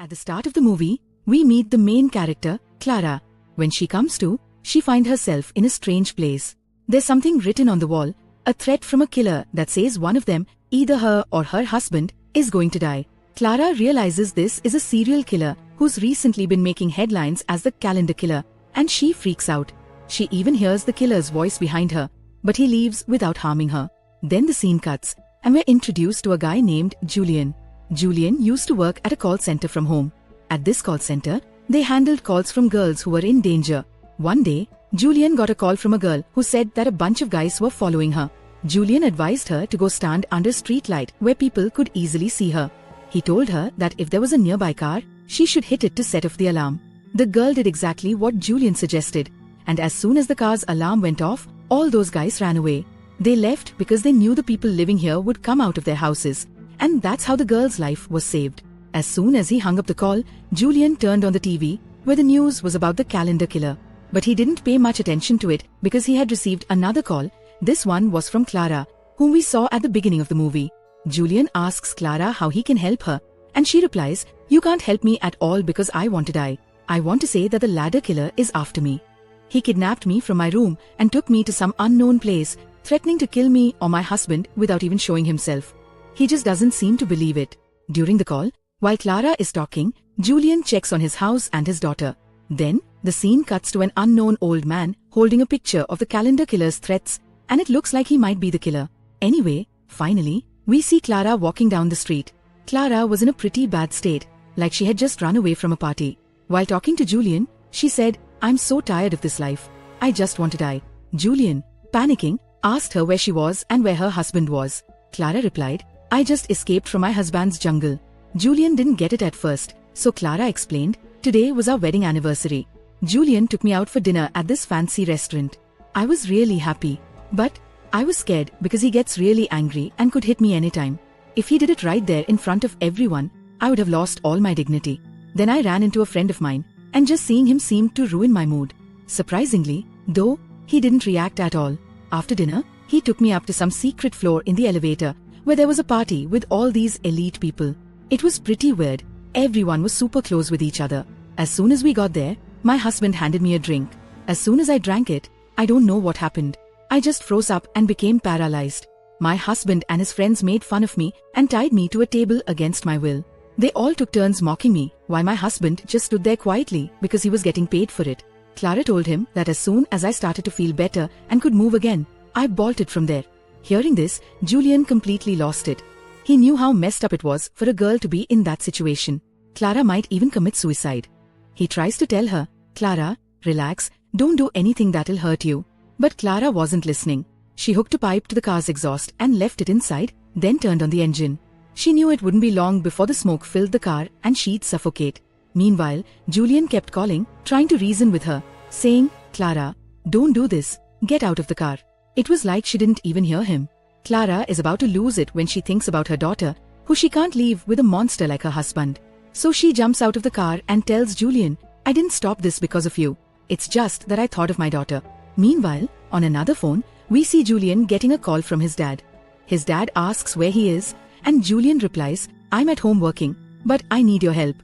At the start of the movie, we meet the main character, Clara. When she comes to, she finds herself in a strange place. There's something written on the wall, a threat from a killer that says one of them, either her or her husband, is going to die. Clara realizes this is a serial killer who's recently been making headlines as the calendar killer, and she freaks out. She even hears the killer's voice behind her, but he leaves without harming her. Then the scene cuts, and we're introduced to a guy named Julian. Julian used to work at a call center from home. At this call center, they handled calls from girls who were in danger. One day, Julian got a call from a girl who said that a bunch of guys were following her. Julian advised her to go stand under a street light where people could easily see her. He told her that if there was a nearby car, she should hit it to set off the alarm. The girl did exactly what Julian suggested, and as soon as the car's alarm went off, all those guys ran away. They left because they knew the people living here would come out of their houses, and that's how the girl's life was saved. As soon as he hung up the call, Julian turned on the TV, where the news was about the calendar killer. But he didn't pay much attention to it because he had received another call. This one was from Clara, whom we saw at the beginning of the movie. Julian asks Clara how he can help her, and she replies, "You can't help me at all because I want to die. I want to say that the ladder killer is after me. He kidnapped me from my room and took me to some unknown place, threatening to kill me or my husband without even showing himself. He just doesn't seem to believe it." During the call, while Clara is talking, Julian checks on his house and his daughter. Then, the scene cuts to an unknown old man holding a picture of the calendar killer's threats, and it looks like he might be the killer. Anyway, finally, we see Clara walking down the street. Clara was in a pretty bad state, like she had just run away from a party. While talking to Julian, she said, "I'm so tired of this life. I just want to die." Julian, panicking, asked her where she was and where her husband was. Clara replied, "I just escaped from my husband's jungle." Julian didn't get it at first, so Clara explained, "Today was our wedding anniversary. Julian took me out for dinner at this fancy restaurant. I was really happy, but I was scared because he gets really angry and could hit me anytime. If he did it right there in front of everyone, I would have lost all my dignity. Then I ran into a friend of mine, and just seeing him seemed to ruin my mood. Surprisingly, though, he didn't react at all. After dinner, he took me up to some secret floor in the elevator, where there was a party with all these elite people. It was pretty weird. Everyone was super close with each other. As soon as we got there, my husband handed me a drink. As soon as I drank it, I don't know what happened. I just froze up and became paralyzed. My husband and his friends made fun of me and tied me to a table against my will. They all took turns mocking me, while my husband just stood there quietly because he was getting paid for it." Clara told him that as soon as I started to feel better and could move again, I bolted from there. Hearing this, Julian completely lost it. He knew how messed up it was for a girl to be in that situation. Clara might even commit suicide. He tries to tell her, "Clara, relax, don't do anything that'll hurt you." But Clara wasn't listening. She hooked a pipe to the car's exhaust and left it inside, then turned on the engine. She knew it wouldn't be long before the smoke filled the car and she'd suffocate. Meanwhile, Julian kept calling, trying to reason with her, saying, "Clara, don't do this, get out of the car." It was like she didn't even hear him. Clara is about to lose it when she thinks about her daughter, who she can't leave with a monster like her husband. So she jumps out of the car and tells Julian, "I didn't stop this because of you. It's just that I thought of my daughter." Meanwhile, on another phone, we see Julian getting a call from his dad. His dad asks where he is, and Julian replies, "I'm at home working, but I need your help."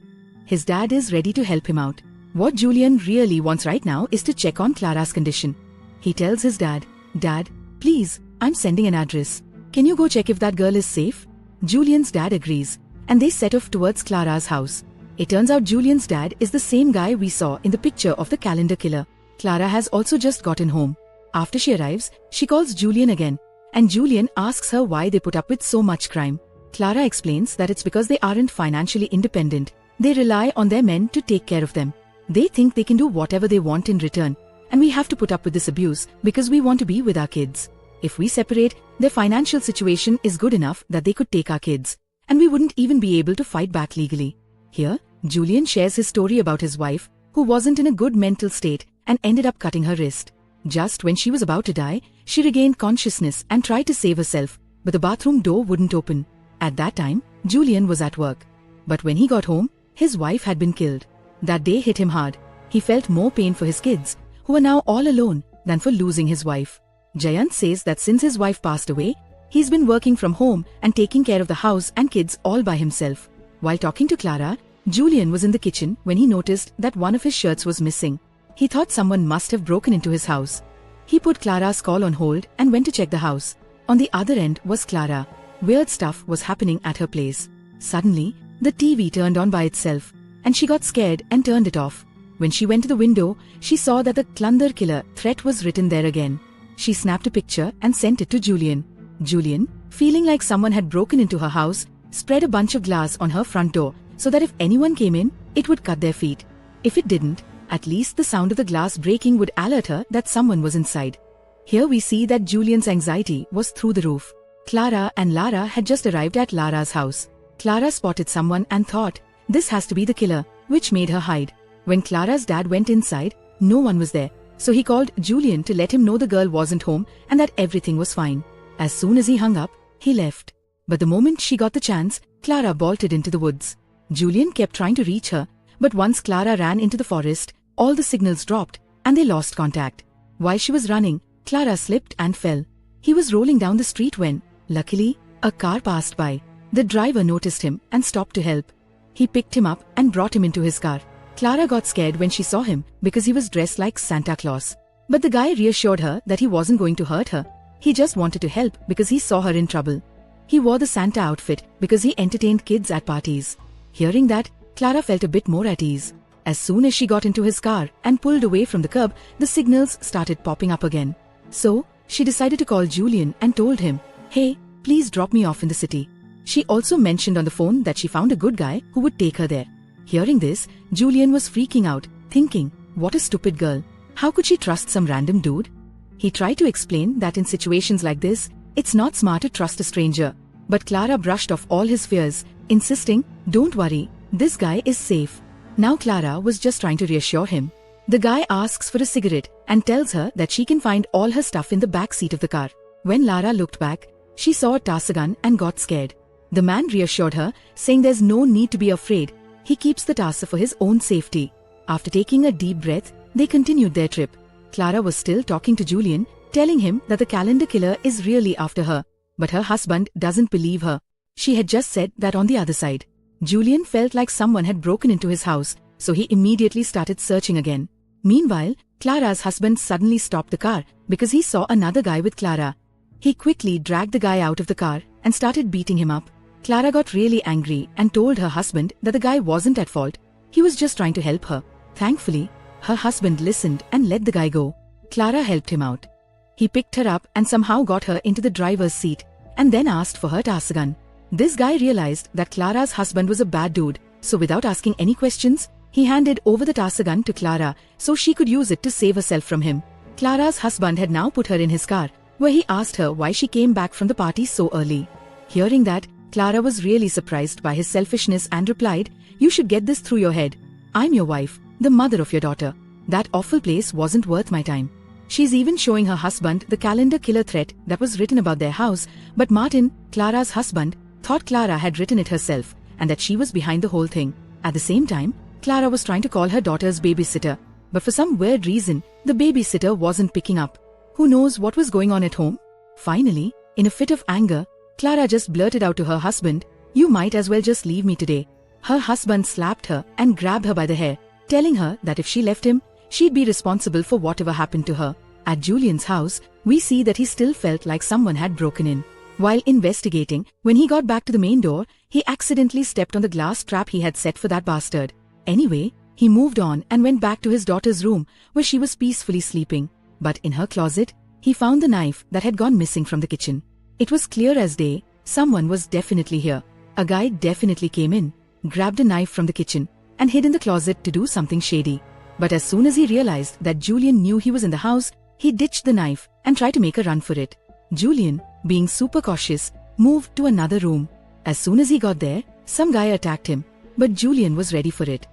His dad is ready to help him out. What Julian really wants right now is to check on Clara's condition. He tells his dad, "Dad, please, I'm sending an address. Can you go check if that girl is safe?" Julian's dad agrees, and they set off towards Clara's house. It turns out Julian's dad is the same guy we saw in the picture of the calendar killer. Clara has also just gotten home. After she arrives, she calls Julian again, and Julian asks her why they put up with so much crime. Clara explains that it's because they aren't financially independent. They rely on their men to take care of them. They think they can do whatever they want in return, and we have to put up with this abuse because we want to be with our kids. If we separate, their financial situation is good enough that they could take our kids, and we wouldn't even be able to fight back legally. Here, Julian shares his story about his wife, who wasn't in a good mental state and ended up cutting her wrist. Just when she was about to die, she regained consciousness and tried to save herself, but the bathroom door wouldn't open. At that time, Julian was at work. But when he got home, his wife had been killed. That day hit him hard. He felt more pain for his kids, who are now all alone, than for losing his wife. Jayant says that since his wife passed away, he's been working from home and taking care of the house and kids all by himself. While talking to Clara, Julian was in the kitchen when he noticed that one of his shirts was missing. He thought someone must have broken into his house. He put Clara's call on hold and went to check the house. On the other end was Clara. Weird stuff was happening at her place. Suddenly, the TV turned on by itself, and she got scared and turned it off. When she went to the window, she saw that the Clunder killer threat was written there again. She snapped a picture and sent it to Julian. Julian, feeling like someone had broken into her house, spread a bunch of glass on her front door so that if anyone came in, it would cut their feet. If it didn't, at least the sound of the glass breaking would alert her that someone was inside. Here we see that Julian's anxiety was through the roof. Clara and Lara had just arrived at Lara's house. Clara spotted someone and thought, this has to be the killer, which made her hide. When Clara's dad went inside, no one was there, so he called Julian to let him know the girl wasn't home and that everything was fine. As soon as he hung up, he left. But the moment she got the chance, Clara bolted into the woods. Julian kept trying to reach her, but once Clara ran into the forest, all the signals dropped and they lost contact. While she was running, Clara slipped and fell. He was rolling down the street when, luckily, a car passed by. The driver noticed him and stopped to help. He picked him up and brought him into his car. Clara got scared when she saw him because he was dressed like Santa Claus. But the guy reassured her that he wasn't going to hurt her. He just wanted to help because he saw her in trouble. He wore the Santa outfit because he entertained kids at parties. Hearing that, Clara felt a bit more at ease. As soon as she got into his car and pulled away from the curb, the signals started popping up again. So, she decided to call Julian and told him, hey, please drop me off in the city. She also mentioned on the phone that she found a good guy who would take her there. Hearing this, Julian was freaking out, thinking, what a stupid girl. How could she trust some random dude? He tried to explain that in situations like this, it's not smart to trust a stranger. But Clara brushed off all his fears, insisting, don't worry, this guy is safe. Now Clara was just trying to reassure him. The guy asks for a cigarette and tells her that she can find all her stuff in the back seat of the car. When Lara looked back, she saw a Taser gun and got scared. The man reassured her, saying there's no need to be afraid. He keeps the Taser for his own safety. After taking a deep breath, they continued their trip. Clara was still talking to Julian, telling him that the calendar killer is really after her. But her husband doesn't believe her. She had just said that on the other side. Julian felt like someone had broken into his house, so he immediately started searching again. Meanwhile, Clara's husband suddenly stopped the car because he saw another guy with Clara. He quickly dragged the guy out of the car and started beating him up. Clara got really angry and told her husband that the guy wasn't at fault. He was just trying to help her. Thankfully, her husband listened and let the guy go. Clara helped him out. He picked her up and somehow got her into the driver's seat and then asked for her Taser gun. This guy realized that Clara's husband was a bad dude, so without asking any questions, he handed over the Taser gun to Clara so she could use it to save herself from him. Clara's husband had now put her in his car, where he asked her why she came back from the party so early. Hearing that, Clara was really surprised by his selfishness and replied, you should get this through your head. I'm your wife, the mother of your daughter. That awful place wasn't worth my time. She's even showing her husband the calendar killer threat that was written about their house, but Martin, Clara's husband, thought Clara had written it herself and that she was behind the whole thing. At the same time, Clara was trying to call her daughter's babysitter, but for some weird reason, the babysitter wasn't picking up. Who knows what was going on at home? Finally, in a fit of anger, Clara just blurted out to her husband, you might as well just leave me today. Her husband slapped her and grabbed her by the hair, telling her that if she left him, she'd be responsible for whatever happened to her. At Julian's house, we see that he still felt like someone had broken in. While investigating, when he got back to the main door, he accidentally stepped on the glass trap he had set for that bastard. Anyway, he moved on and went back to his daughter's room, where she was peacefully sleeping. But in her closet, he found the knife that had gone missing from the kitchen. It was clear as day, someone was definitely here. A guy definitely came in, grabbed a knife from the kitchen, and hid in the closet to do something shady. But as soon as he realized that Julian knew he was in the house, he ditched the knife and tried to make a run for it. Julian, being super cautious, moved to another room. As soon as he got there, some guy attacked him, but Julian was ready for it.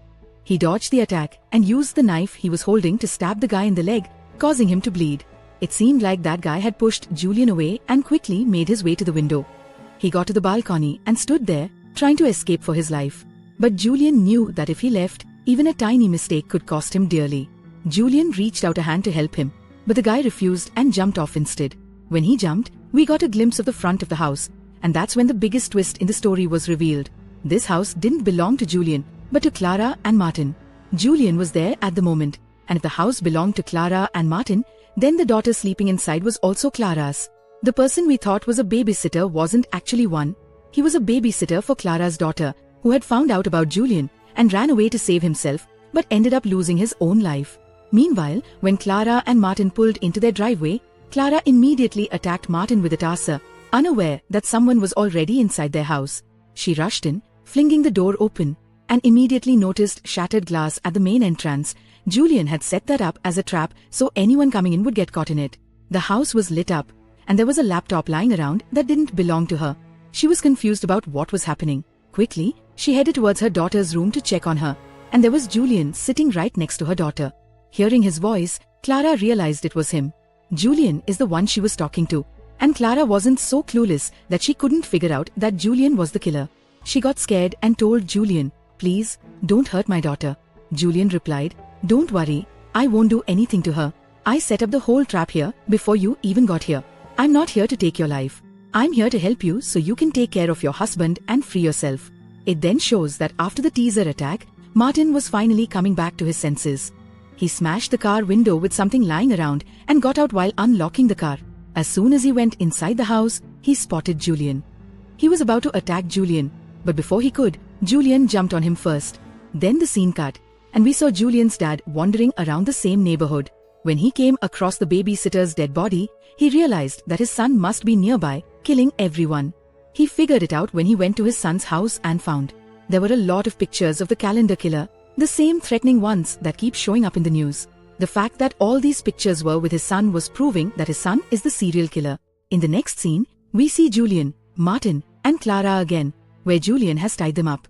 He dodged the attack and used the knife he was holding to stab the guy in the leg, causing him to bleed. It seemed like that guy had pushed Julian away and quickly made his way to the window. He got to the balcony and stood there, trying to escape for his life. But Julian knew that if he left, even a tiny mistake could cost him dearly. Julian reached out a hand to help him, but the guy refused and jumped off instead. When he jumped, we got a glimpse of the front of the house, and that's when the biggest twist in the story was revealed. This house didn't belong to Julian, but to Clara and Martin. Julian was there at the moment, and if the house belonged to Clara and Martin, then the daughter sleeping inside was also Clara's. The person we thought was a babysitter wasn't actually one. He was a babysitter for Clara's daughter, who had found out about Julian and ran away to save himself, but ended up losing his own life. Meanwhile, when Clara and Martin pulled into their driveway, Clara immediately attacked Martin with a taser, unaware that someone was already inside their house. She rushed in, flinging the door open, and immediately noticed shattered glass at the main entrance. Julian had set that up as a trap so anyone coming in would get caught in it. The house was lit up, and there was a laptop lying around that didn't belong to her. She was confused about what was happening. Quickly, she headed towards her daughter's room to check on her, and there was Julian sitting right next to her daughter. Hearing his voice, Clara realized it was him. Julian is the one she was talking to, and Clara wasn't so clueless that she couldn't figure out that Julian was the killer. She got scared and told Julian, "Please, don't hurt my daughter." Julian replied, "Don't worry, I won't do anything to her. I set up the whole trap here before you even got here. I'm not here to take your life. I'm here to help you so you can take care of your husband and free yourself." It then shows that after the teaser attack, Martin was finally coming back to his senses. He smashed the car window with something lying around and got out while unlocking the car. As soon as he went inside the house, he spotted Julian. He was about to attack Julian, but before he could, Julian jumped on him first. Then the scene cut, and we saw Julian's dad wandering around the same neighborhood. When he came across the babysitter's dead body, he realized that his son must be nearby, killing everyone. He figured it out when he went to his son's house and found there were a lot of pictures of the calendar killer, the same threatening ones that keep showing up in the news. The fact that all these pictures were with his son was proving that his son is the serial killer. In the next scene, we see Julian, Martin, and Clara again, where Julian has tied them up.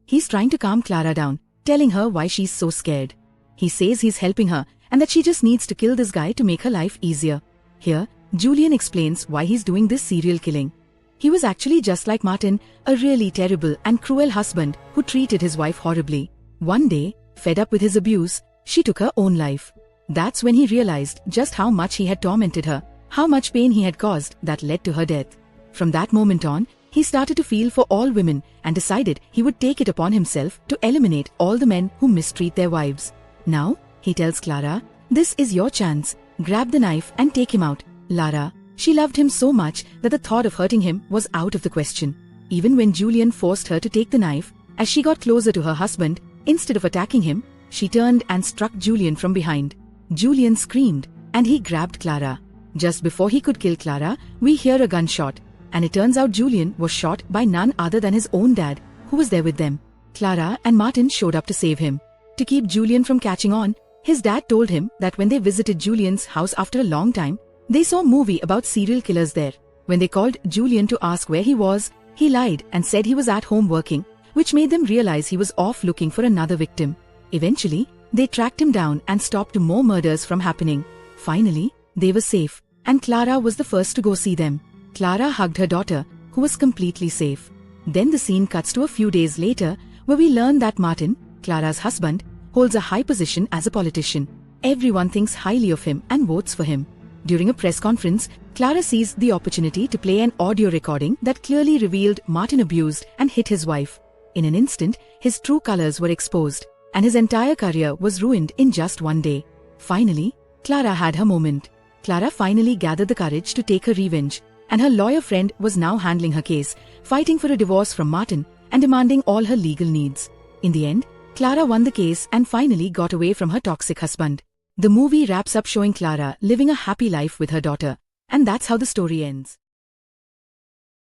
He's trying to calm Clara down, telling her why she's so scared. He says he's helping her and that she just needs to kill this guy to make her life easier. Here, Julian explains why he's doing this serial killing. He was actually just like Martin, a really terrible and cruel husband who treated his wife horribly. One day, fed up with his abuse, she took her own life. That's when he realized just how much he had tormented her, how much pain he had caused that led to her death. From that moment on, he started to feel for all women and decided he would take it upon himself to eliminate all the men who mistreat their wives. Now, he tells Clara, "This is your chance. Grab the knife and take him out." Lara, she loved him so much that the thought of hurting him was out of the question. Even when Julian forced her to take the knife, as she got closer to her husband, instead of attacking him, she turned and struck Julian from behind. Julian screamed, and he grabbed Clara. Just before he could kill Clara, we hear a gunshot, and it turns out Julian was shot by none other than his own dad, who was there with them. Clara and Martin showed up to save him. To keep Julian from catching on, his dad told him that when they visited Julian's house after a long time, they saw a movie about serial killers there. When they called Julian to ask where he was, he lied and said he was at home working, which made them realize he was off looking for another victim. Eventually, they tracked him down and stopped more murders from happening. Finally, they were safe, and Clara was the first to go see them. Clara hugged her daughter, who was completely safe. Then the scene cuts to a few days later, where we learn that Martin, Clara's husband, holds a high position as a politician. Everyone thinks highly of him and votes for him. During a press conference, Clara sees the opportunity to play an audio recording that clearly revealed Martin abused and hit his wife. In an instant, his true colors were exposed, and his entire career was ruined in just one day. Finally, Clara had her moment. Clara finally gathered the courage to take her revenge, and her lawyer friend was now handling her case, fighting for a divorce from Martin and demanding all her legal needs. In the end, Clara won the case and finally got away from her toxic husband. The movie wraps up showing Clara living a happy life with her daughter, and that's how the story ends.